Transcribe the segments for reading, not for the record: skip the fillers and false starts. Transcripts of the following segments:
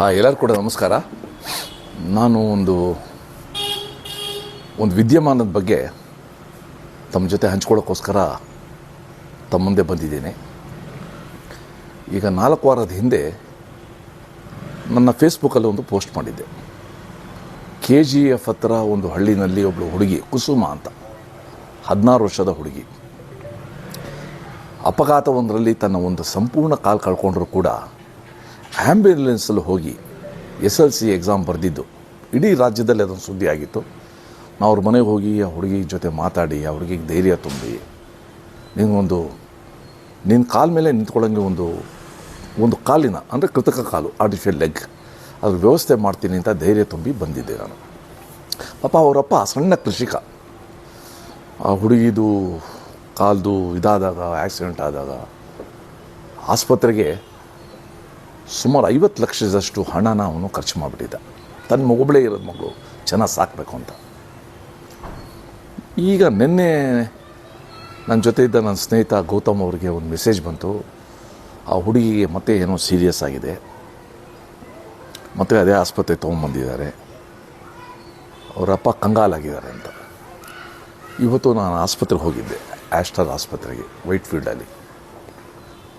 ಎಲ್ಲರೂ ಕೂಡ ನಮಸ್ಕಾರ. ನಾನು ಒಂದು ವಿದ್ಯಮಾನದ ಬಗ್ಗೆ ತಮ್ಮ ಜೊತೆ ಹಂಚ್ಕೊಳ್ಳೋಕ್ಕೋಸ್ಕರ ತಮ್ಮ ಮುಂದೆ ಬಂದಿದ್ದೇನೆ. ಈಗ 4 ವಾರದ ಹಿಂದೆ ನನ್ನ ಫೇಸ್ಬುಕ್ಕಲ್ಲಿ ಒಂದು ಪೋಸ್ಟ್ ಮಾಡಿದ್ದೆ. KGF ಹತ್ರ ಒಂದು ಹಳ್ಳಿನಲ್ಲಿ ಒಬ್ಬಳು ಹುಡುಗಿ, ಕುಸುಮ ಅಂತ, 16 ವರ್ಷದ ಹುಡುಗಿ, ಅಪಘಾತವೊಂದರಲ್ಲಿ ತನ್ನ ಒಂದು ಸಂಪೂರ್ಣ ಕಾಲು ಕಳ್ಕೊಂಡ್ರೂ ಕೂಡ ಆ್ಯಂಬ್ಯುಲೆನ್ಸಲ್ಲಿ ಹೋಗಿ SLC ಎಕ್ಸಾಮ್ ಬರೆದಿದ್ದು ಇಡೀ ರಾಜ್ಯದಲ್ಲಿ ಅದೊಂದು ಸುದ್ದಿ ಆಗಿತ್ತು. ನಾವು ಅವ್ರ ಮನೆಗೆ ಹೋಗಿ ಆ ಹುಡುಗಿ ಜೊತೆ ಮಾತಾಡಿ ಆ ಹುಡುಗಿಗೆ ಧೈರ್ಯ ತುಂಬಿ, ನಿನ್ನ ಕಾಲ ಮೇಲೆ ನಿಂತ್ಕೊಳ್ಳೋಂಗೆ ಒಂದು ಕಾಲಿನ ಅಂದರೆ ಕೃತಕ ಕಾಲು, ಆರ್ಟಿಫಿಷಿಯಲ್ ಲೆಗ್, ಅದ್ರ ವ್ಯವಸ್ಥೆ ಮಾಡ್ತೀನಿ ಅಂತ ಧೈರ್ಯ ತುಂಬಿ ಬಂದಿದ್ದೆ ನಾನು. ಪಾಪ ಅವರಪ್ಪ ಸಣ್ಣ ಕೃಷಿಕ. ಆ ಹುಡುಗಿದು ಕಾಲ್ದು ಇದಾದಾಗ, ಆಕ್ಸಿಡೆಂಟ್ ಆದಾಗ ಆಸ್ಪತ್ರೆಗೆ ಸುಮಾರು 50 ಲಕ್ಷದಷ್ಟು ಹಣನ ಅವನು ಖರ್ಚು ಮಾಡಿಬಿಟ್ಟಿದ್ದ. ತನ್ನ ಮಗುಗಳೇ ಇರೋದು ಮಗಳು ಚೆನ್ನಾಗಿ ಸಾಕಬೇಕು ಅಂತ. ಈಗ ನಿನ್ನೆ ನನ್ನ ಜೊತೆ ಇದ್ದ ನನ್ನ ಸ್ನೇಹಿತ ಗೌತಮ್ ಅವರಿಗೆ ಒಂದು ಮೆಸೇಜ್ ಬಂತು. ಆ ಹುಡುಗಿಗೆ ಮತ್ತೆ ಏನೋ ಸೀರಿಯಸ್ ಆಗಿದೆ, ಮತ್ತು ಅದೇ ಆಸ್ಪತ್ರೆಗೆ ತೊಗೊಂಬಂದಿದ್ದಾರೆ, ಅವರಪ್ಪ ಕಂಗಾಲಾಗಿದ್ದಾರೆ ಅಂತ. ಇವತ್ತು ನಾನು ಆಸ್ಪತ್ರೆಗೆ ಹೋಗಿದ್ದೆ, ಆಸ್ಟರ್ ಆಸ್ಪತ್ರೆಗೆ, ವೈಟ್ಫೀಲ್ಡಲ್ಲಿ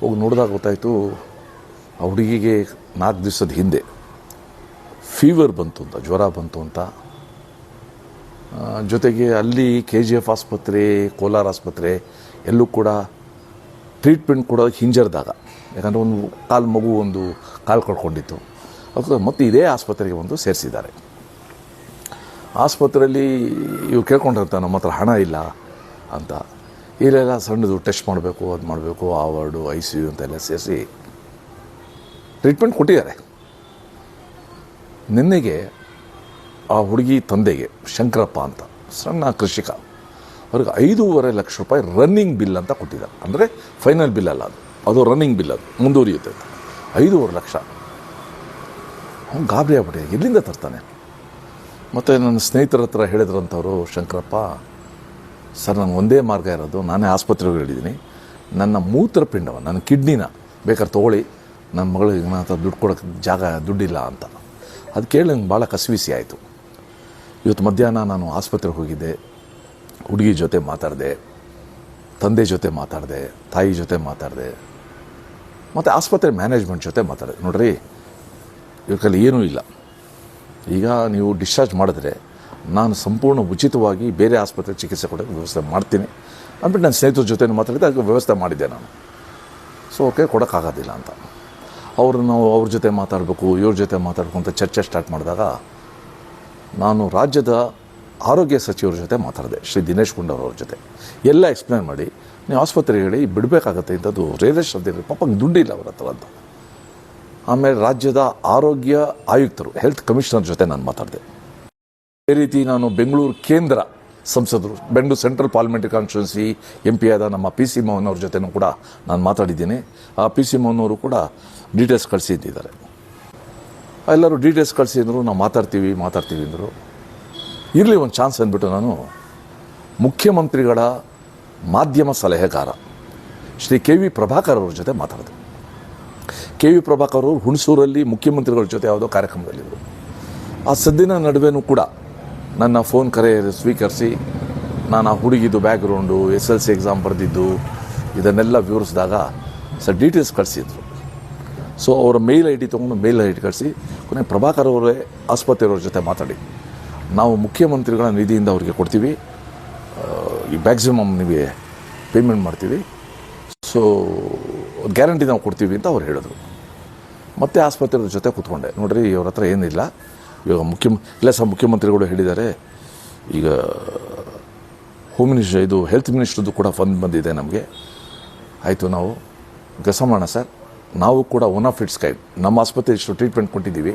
ಹೋಗಿ ನೋಡಿದಾಗ ಗೊತ್ತಾಯಿತು, ಆ ಹುಡುಗಿಗೆ 4 ದಿವಸದ ಹಿಂದೆ ಫೀವರ್ ಬಂತು ಅಂತ, ಜ್ವರ ಬಂತು ಅಂತ. ಜೊತೆಗೆ ಅಲ್ಲಿ KGF ಆಸ್ಪತ್ರೆ, ಕೋಲಾರ ಆಸ್ಪತ್ರೆ ಎಲ್ಲೂ ಕೂಡ ಟ್ರೀಟ್ಮೆಂಟ್ ಕೊಡೋದಕ್ಕೆ ಹಿಂಜರಿದಾಗ, ಯಾಕಂದರೆ ಒಂದು ಕಾಲು ಕಳ್ಕೊಂಡಿತ್ತು. ಅದಕ್ಕೆ ಮತ್ತೆ ಇದೇ ಆಸ್ಪತ್ರೆಗೆ ಸೇರಿಸಿದ್ದಾರೆ. ಆಸ್ಪತ್ರೆಯಲ್ಲಿ ಇವ್ರು ಕೇಳ್ಕೊಂಡಿರ್ತಾರೆ, ನಮ್ಮ ಹತ್ರ ಹಣ ಇಲ್ಲ ಅಂತ. ಇಲ್ಲೆಲ್ಲ ಸಣ್ಣದು ಟೆಸ್ಟ್ ಮಾಡಬೇಕು, ಅದು ಮಾಡಬೇಕು, ಆ ವಾರ್ಡು, ICU ಅಂತೆಲ್ಲ ಸೇರಿಸಿ ಟ್ರೀಟ್ಮೆಂಟ್ ಕೊಟ್ಟಿದ್ದಾರೆ. ನಿನ್ನೆಗೆ ಆ ಹುಡುಗಿ ತಂದೆಗೆ, ಶಂಕರಪ್ಪ ಅಂತ, ಸಣ್ಣ ಕೃಷಿಕ, ಅವ್ರಿಗೆ 5.5 ಲಕ್ಷ ರೂಪಾಯಿ ರನ್ನಿಂಗ್ ಬಿಲ್ ಅಂತ ಕೊಟ್ಟಿದ್ದಾರೆ. ಅಂದರೆ ಫೈನಲ್ ಬಿಲ್ ಅಲ್ಲ, ಅದು ರನ್ನಿಂಗ್ ಬಿಲ್, ಅದು ಮುಂದುವರಿಯುತ್ತೆ ಅಂತ. 5.5 ಲಕ್ಷ. ಅವ್ನು ಗಾಬರಿ ಆಗ್ಬಿಟ್ಟಿದೆ, ಎಲ್ಲಿಂದ ತರ್ತಾನೆ? ಮತ್ತು ನನ್ನ ಸ್ನೇಹಿತರ ಹತ್ರ ಹೇಳಿದ್ರಂಥವ್ರು, ಶಂಕರಪ್ಪ ಸರ್, ನನಗೆ ಒಂದೇ ಮಾರ್ಗ ಇರೋದು, ನಾನೇ ಆಸ್ಪತ್ರೆಗೆ ಹೇಳಿದ್ದೀನಿ, ನನ್ನ ಮೂತ್ರಪಿಂಡವನ್ನು, ನನ್ನ ಕಿಡ್ನಿನ ಬೇಕಾದ್ರೆ ತೊಗೊಳ್ಳಿ, ನನ್ನ ಮಗಳಿಗೆ ನನ್ನ ಹತ್ರ ದುಡ್ಡು ಕೊಡೋಕ್ಕೆ ದುಡ್ಡಿಲ್ಲ ಅಂತ. ಅದು ಕೇಳಿ ನಂಗೆ ಭಾಳ ಕಸಿವಿಸಿ ಆಯಿತು. ಇವತ್ತು ಮಧ್ಯಾಹ್ನ ನಾನು ಆಸ್ಪತ್ರೆಗೆ ಹೋಗಿದ್ದೆ, ಹುಡುಗಿ ಜೊತೆ ಮಾತಾಡಿದೆ, ತಂದೆ ಜೊತೆ ಮಾತಾಡಿದೆ, ತಾಯಿ ಜೊತೆ ಮಾತಾಡಿದೆ, ಮತ್ತು ಆಸ್ಪತ್ರೆ ಮ್ಯಾನೇಜ್ಮೆಂಟ್ ಜೊತೆ ಮಾತಾಡಿದೆ. ನೋಡ್ರಿ, ಇವ್ರ ಕೈಲಿ ಏನೂ ಇಲ್ಲ, ಈಗ ನೀವು ಡಿಸ್ಚಾರ್ಜ್ ಮಾಡಿದ್ರೆ ನಾನು ಸಂಪೂರ್ಣ ಉಚಿತವಾಗಿ ಬೇರೆ ಆಸ್ಪತ್ರೆ ಚಿಕಿತ್ಸೆ ಕೊಡೋಕ್ಕೆ ವ್ಯವಸ್ಥೆ ಮಾಡ್ತೀನಿ ಅಂದ್ಬಿಟ್ಟು ನನ್ನ ಸ್ನೇಹಿತರ ಜೊತೆ ಮಾತಾಡಿದೆ. ಅದಕ್ಕೆ ವ್ಯವಸ್ಥೆ ಮಾಡಿದ್ದೆ ನಾನು. ಸೊ ಓಕೆ, ಕೊಡೋಕ್ಕಾಗೋದಿಲ್ಲ ಅಂತ ನಾವು ಅವ್ರ ಜೊತೆ ಮಾತಾಡಬೇಕು, ಇವ್ರ ಜೊತೆ ಮಾತಾಡ್ಕೊಂತ ಚರ್ಚೆ ಸ್ಟಾರ್ಟ್ ಮಾಡಿದಾಗ ನಾನು ರಾಜ್ಯದ ಆರೋಗ್ಯ ಸಚಿವರ ಜೊತೆ ಮಾತಾಡಿದೆ, ಶ್ರೀ ದಿನೇಶ್ ಗುಂಡೂರಾವ್ ಅವ್ರ ಜೊತೆ. ಎಲ್ಲ ಎಕ್ಸ್ಪ್ಲೇನ್ ಮಾಡಿ, ನೀವು ಆಸ್ಪತ್ರೆಗೆ ಹೇಳಿ ಬಿಡಬೇಕಾಗತ್ತೆ ಇಂಥದ್ದು, ರೇರೆಸ್ಟ್ ಅಂತ, ಪಾಪ ದುಡ್ಡಿಲ್ಲ ಅವ್ರ ಹತ್ರ ಅಂತ. ಆಮೇಲೆ ರಾಜ್ಯದ ಆರೋಗ್ಯ ಆಯುಕ್ತರು, ಹೆಲ್ತ್ ಕಮಿಷನರ್ ಜೊತೆ ನಾನು ಮಾತಾಡಿದೆ. ಅದೇ ರೀತಿ ನಾನು ಬೆಂಗಳೂರು ಕೇಂದ್ರ ಸಂಸದರು, Bengaluru central parliamentary constituency MP ಆದ ನಮ್ಮ PC ಮೋಹನ್ ಅವ್ರ ಜೊತೆನೂ ಕೂಡ ನಾನು ಮಾತಾಡಿದ್ದೀನಿ. ಆ PC ಮೋಹನ್ ಅವರು ಕೂಡ ಡೀಟೇಲ್ಸ್ ಕಳಿಸಿದ್ದಾರೆ. ಎಲ್ಲರೂ ಡೀಟೇಲ್ಸ್ ಕಳಿಸಿದ್ರು, ನಾವು ಮಾತಾಡ್ತೀವಿ ಅಂದರು. ಇರಲಿ ಒಂದು ಚಾನ್ಸ್ ಅಂದ್ಬಿಟ್ಟು ನಾನು ಮುಖ್ಯಮಂತ್ರಿಗಳ ಮಾಧ್ಯಮ ಸಲಹೆಗಾರ ಶ್ರೀ KV ಪ್ರಭಾಕರ್ ಅವ್ರ ಜೊತೆ ಮಾತಾಡಿದೆ. KV ಪ್ರಭಾಕರ್ ಅವರು ಹುಣಸೂರಲ್ಲಿ ಮುಖ್ಯಮಂತ್ರಿಗಳ ಜೊತೆ ಯಾವುದೋ ಕಾರ್ಯಕ್ರಮದಲ್ಲಿದ್ದರು. ಆ ಸದ್ದಿನ ನಡುವೆನೂ ಕೂಡ ನನ್ನ ಫೋನ್ ಕರೆ ಸ್ವೀಕರಿಸಿ, ನಾನು ಆ ಹುಡುಗಿದು ಬ್ಯಾಕ್ಗ್ರೌಂಡು, SLC ಎಕ್ಸಾಮ್ ಬರೆದಿದ್ದು ಇದನ್ನೆಲ್ಲ ವಿವರಿಸಿದಾಗ ಸರ್ ಡೀಟೇಲ್ಸ್ ಕಳಿಸಿದ್ರು. ಸೊ ಅವರ ಮೇಲ್ ID ತೊಗೊಂಡು ಮೇಲ್ ID ಕಳಿಸಿ, ಕೊನೆ ಪ್ರಭಾಕರ್ ಅವರೇ ಆಸ್ಪತ್ರೆಯವ್ರ ಜೊತೆ ಮಾತಾಡಿ, ನಾವು ಮುಖ್ಯಮಂತ್ರಿಗಳ ನಿಧಿಯಿಂದ ಅವ್ರಿಗೆ ಕೊಡ್ತೀವಿ, ಈ ಮ್ಯಾಕ್ಸಿಮಮ್ ನಿಮಗೆ ಪೇಮೆಂಟ್ ಮಾಡ್ತೀವಿ, ಸೊ ಗ್ಯಾರಂಟಿ ನಾವು ಕೊಡ್ತೀವಿ ಅಂತ ಅವ್ರು ಹೇಳಿದ್ರು. ಮತ್ತೆ ಆಸ್ಪತ್ರೆಯವ್ರ ಜೊತೆ ಕೂತ್ಕೊಂಡೆ. ನೋಡ್ರಿ, ಇವ್ರ ಹತ್ರ ಏನಿಲ್ಲ, ಇವಾಗ ಮುಖ್ಯಮಂತ್ರಿಗಳು ಹೇಳಿದ್ದಾರೆ, ಈಗ ಹೋಮ್ ಮಿನಿಸ್ಟರ್, ಇದು ಹೆಲ್ತ್ ಮಿನಿಸ್ಟ್ರದ್ದು ಕೂಡ ಫಂಡ್ ಬಂದಿದೆ ನಮಗೆ, ಆಯಿತು ನಾವು ಕೆಲಸ ಮಾಡೋಣ ಸರ್, ನಾವು ಕೂಡ ಒನ್ ಆಫ್ ಇಟ್ಸ್ ಕೈಂಡ್ ನಮ್ಮ ಆಸ್ಪತ್ರೆ ಇಷ್ಟು ಟ್ರೀಟ್ಮೆಂಟ್ ಕೊಟ್ಟಿದ್ದೀವಿ,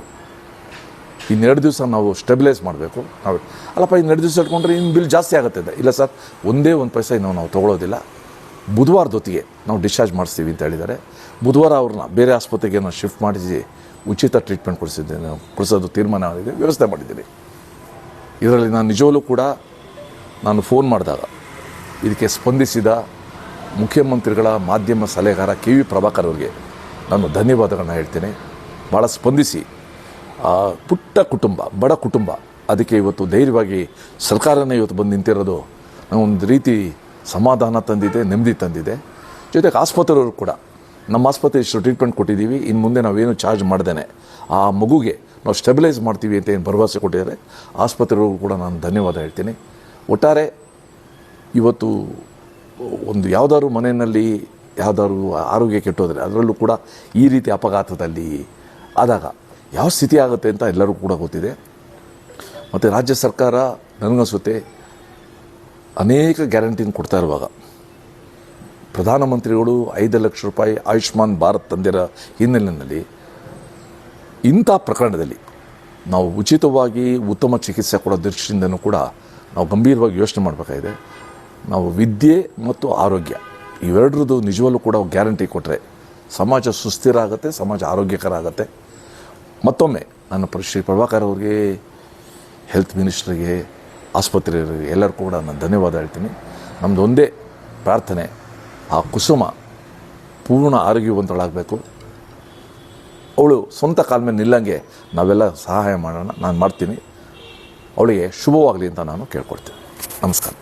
ಇನ್ನೆರಡು ದಿವಸ ನಾವು ಸ್ಟೆಬಿಲೈಸ್ ಮಾಡಬೇಕು. ನಾವು ಅಲ್ಲಪ್ಪ, ಇನ್ನೆರಡು ದಿವಸ ಇಟ್ಕೊಂಡ್ರೆ ಇನ್ನು ಬಿಲ್ ಜಾಸ್ತಿ ಆಗುತ್ತೆ ಅಂತ. ಇಲ್ಲ ಸರ್, ಒಂದೇ ಒಂದು ಪೈಸೆ ನಾವು ತೊಗೊಳೋದಿಲ್ಲ, ಬುಧವಾರದೊತ್ತಿಗೆ ನಾವು ಡಿಸ್ಚಾರ್ಜ್ ಮಾಡಿಸ್ತೀವಿ ಅಂತ ಹೇಳಿದ್ದಾರೆ. ಬುಧವಾರ ಅವ್ರನ್ನ ಬೇರೆ ಆಸ್ಪತ್ರೆಗೆ ನಾವು ಶಿಫ್ಟ್ ಮಾಡಿಸಿ ಉಚಿತ ಟ್ರೀಟ್ಮೆಂಟ್ ಕೊಡಿಸೋದು ತೀರ್ಮಾನ ಆಗಿದೆ, ವ್ಯವಸ್ಥೆ ಮಾಡಿದ್ದೀನಿ. ಇದರಲ್ಲಿ ನಾನು ನಿಜವಲ್ಲೂ ಕೂಡ ನಾನು ಫೋನ್ ಮಾಡಿದಾಗ ಇದಕ್ಕೆ ಸ್ಪಂದಿಸಿದ ಮುಖ್ಯಮಂತ್ರಿಗಳ ಮಾಧ್ಯಮ ಸಲಹೆಗಾರ KV ಪ್ರಭಾಕರ್ ಅವರಿಗೆ ನಾನು ಧನ್ಯವಾದಗಳನ್ನ ಹೇಳ್ತೇನೆ. ಭಾಳ ಸ್ಪಂದಿಸಿ ಪುಟ್ಟ ಕುಟುಂಬ, ಬಡ ಕುಟುಂಬ, ಅದಕ್ಕೆ ಇವತ್ತು ಧೈರ್ಯವಾಗಿ ಸರ್ಕಾರನೇ ಇವತ್ತು ಬಂದು ನಿಂತಿರೋದು ಒಂದು ರೀತಿ ಸಮಾಧಾನ ತಂದಿದೆ, ನೆಮ್ಮದಿ ತಂದಿದೆ. ಜೊತೆಗೆ ಆಸ್ಪತ್ರೆಯವರು ಕೂಡ ನಮ್ಮ ಆಸ್ಪತ್ರೆ ಇಷ್ಟು ಟ್ರೀಟ್ಮೆಂಟ್ ಕೊಟ್ಟಿದ್ದೀವಿ, ಇನ್ನು ಮುಂದೆ ನಾವೇನು ಚಾರ್ಜ್ ಮಾಡ್ದೇನೆ ಆ ಮಗುಗೆ ನಾವು ಸ್ಟೆಬಿಲೈಸ್ ಮಾಡ್ತೀವಿ ಅಂತ ಏನು ಭರವಸೆ ಕೊಟ್ಟಿದ್ದಾರೆ ಆಸ್ಪತ್ರೆಯವ್ರಿಗೂ ಕೂಡ ನಾನು ಧನ್ಯವಾದ ಹೇಳ್ತೀನಿ. ಒಟ್ಟಾರೆ ಇವತ್ತು ಒಂದು ಯಾವುದಾದ್ರು ಮನೆಯಲ್ಲಿ ಯಾವುದಾದ್ರು ಆರೋಗ್ಯ ಕೆಟ್ಟೋದ್ರೆ ಅದರಲ್ಲೂ ಕೂಡ ಈ ರೀತಿ ಅಪಘಾತದಲ್ಲಿ ಆದಾಗ ಯಾವ ಸ್ಥಿತಿ ಆಗುತ್ತೆ ಅಂತ ಎಲ್ಲರಿಗೂ ಕೂಡ ಗೊತ್ತಿದೆ. ಮತ್ತು ರಾಜ್ಯ ಸರ್ಕಾರ ನನಗನ್ಸುತ್ತೆ ಅನೇಕ ಗ್ಯಾರಂಟಿನ ಕೊಡ್ತಾ ಇರುವಾಗ ಪ್ರಧಾನಮಂತ್ರಿಗಳು 5 ಲಕ್ಷ ರೂಪಾಯಿ ಆಯುಷ್ಮಾನ್ ಭಾರತ್ ತಂದಿರೋ ಹಿನ್ನೆಲೆಯಲ್ಲಿ ಇಂಥ ಪ್ರಕರಣದಲ್ಲಿ ನಾವು ಉಚಿತವಾಗಿ ಉತ್ತಮ ಚಿಕಿತ್ಸೆ ಕೊಡೋ ದೃಷ್ಟಿಯಿಂದನೂ ಕೂಡ ನಾವು ಗಂಭೀರವಾಗಿ ಯೋಚನೆ ಮಾಡಬೇಕಾಗಿದೆ. ನಾವು ವಿದ್ಯೆ ಮತ್ತು ಆರೋಗ್ಯ ಇವೆರಡರದ್ದು ನಿಜವಲ್ಲೂ ಕೂಡ ಗ್ಯಾರಂಟಿ ಕೊಟ್ಟರೆ ಸಮಾಜ ಸುಸ್ಥಿರ ಆಗುತ್ತೆ, ಸಮಾಜ ಆರೋಗ್ಯಕರ ಆಗುತ್ತೆ. ಮತ್ತೊಮ್ಮೆ ನನ್ನ ಶ್ರೀ ಪ್ರಭಾಕರ್ ಅವ್ರಿಗೆ, ಹೆಲ್ತ್ ಮಿನಿಸ್ಟ್ರಿಗೆ, ಆಸ್ಪತ್ರೆಯವರಿಗೆ ಎಲ್ಲರೂ ಕೂಡ ನಾನು ಧನ್ಯವಾದ ಹೇಳ್ತೀನಿ. ನಮ್ಮದು ಒಂದೇ ಪ್ರಾರ್ಥನೆ, ಆ ಕುಸುಮ ಪೂರ್ಣ ಆರೋಗ್ಯವಂತಳಾಗಬೇಕು. ಅವಳು ಸ್ವಂತ ಕಾಲ ಮೇಲೆ ನಿಲ್ಲಂಗೆ ನಾವೆಲ್ಲ ಸಹಾಯ ಮಾಡೋಣ, ನಾನು ಮಾಡ್ತೀನಿ. ಅವಳಿಗೆ ಶುಭವಾಗಲಿ ಅಂತ ನಾನು ಕೇಳ್ಕೊಡ್ತೀನಿ. ನಮಸ್ಕಾರ.